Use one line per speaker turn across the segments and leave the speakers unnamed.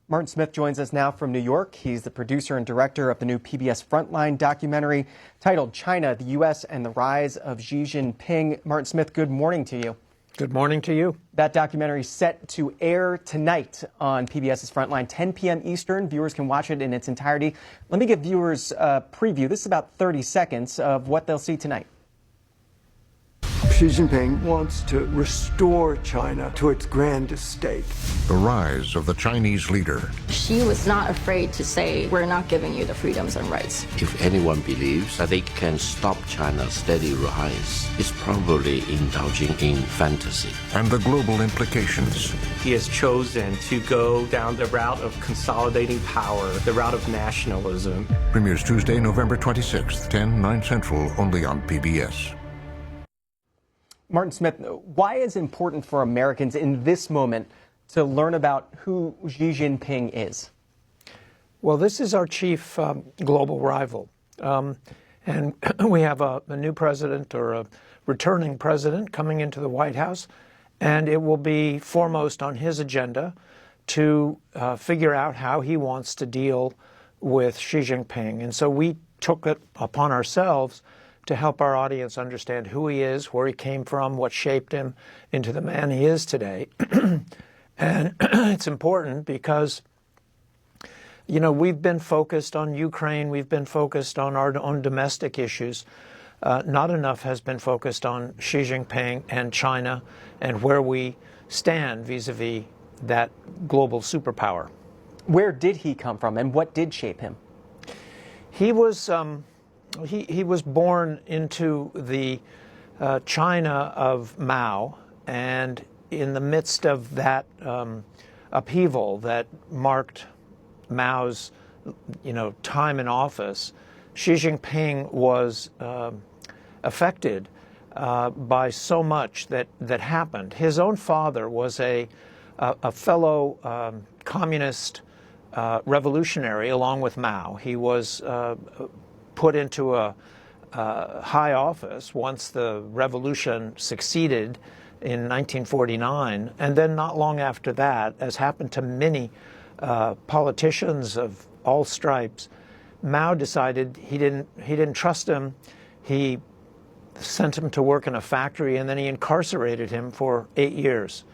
Martin Smith joins us now from New York. He's the producer and director of the new PBS Frontline documentary titled China, the U.S. and the Rise of Xi Jinping. Martin Smith, good morning to you.
Good morning to you.
That documentary is set to air tonight on PBS's Frontline, 10 p.m. Eastern. Viewers can watch it in its entirety. Let me give viewers a preview. This is about 30 seconds of what they'll see tonight.
Xi Jinping wants to restore China to its grand estate.
The rise of the Chinese leader.
She was not afraid to say, we're not giving you the freedoms and rights.
If anyone believes that they can stop China's steady rise, it's probably indulging in fantasy.
And the global implications.
He has chosen to go down the route of consolidating power, the route of nationalism.
Premieres Tuesday, November 26th, 10, 9 Central, only on PBS.
Martin Smith, why is it important for Americans in this moment to learn about who Xi Jinping is?
Well, this is our chief global rival. And we have a new president or a returning president coming into the White House, and it will be foremost on his agenda to figure out how he wants to deal with Xi Jinping. And so we took it upon ourselves to help our audience understand who he is, where he came from, what shaped him into the man he is today. And it's important because, you know, we've been focused on Ukraine, we've been focused on our own domestic issues. Not enough has been focused on Xi Jinping and China and where we stand vis-a-vis that global superpower.
Where did he come from and what did shape him?
He was born into the China of Mao, and in the midst of that upheaval that marked Mao's, time in office, Xi Jinping was affected by so much that happened. His own father was a fellow communist revolutionary along with Mao. He was put into a high office once the revolution succeeded in 1949, and then not long after that, as happened to many politicians of all stripes, Mao decided he didn't trust him. He sent him to work in a factory, and then he incarcerated him for 8 years.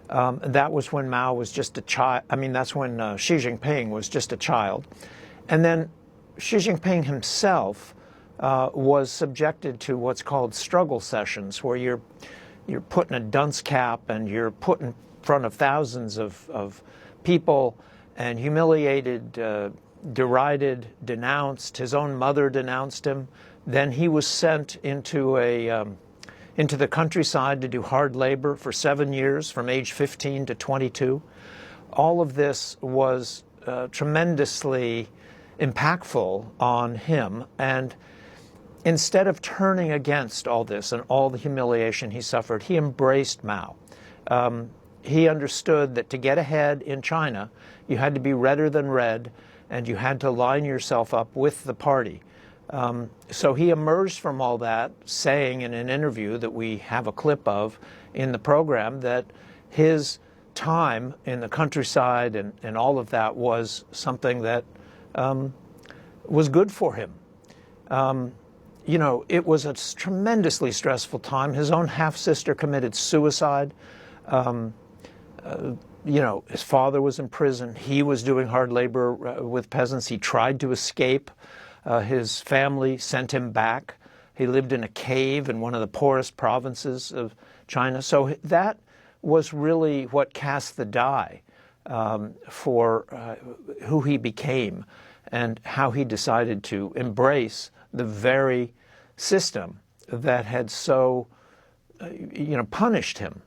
That was when Mao was just a child. I mean, that's when Xi Jinping was just a child, and then Xi Jinping himself was subjected to what's called struggle sessions, where you're put in a dunce cap and you're put in front of thousands of people and humiliated, derided, denounced. His own mother denounced him. Then he was sent into the countryside to do hard labor for 7 years, from age 15 to 22. All of this was tremendously impactful on him, and instead of turning against all this and all the humiliation he suffered, he embraced Mao. He understood that to get ahead in China, you had to be redder than red, and you had to line yourself up with the party. So he emerged from all that, saying in an interview that we have a clip of in the program that his time in the countryside and all of that was something that was good for him. It was a tremendously stressful time. His own half-sister committed suicide. His father was in prison. He was doing hard labor with peasants. He tried to escape. His family sent him back. He lived in a cave in one of the poorest provinces of China. So that was really what cast the die for who he became and how he decided to embrace the very system that had so, punished him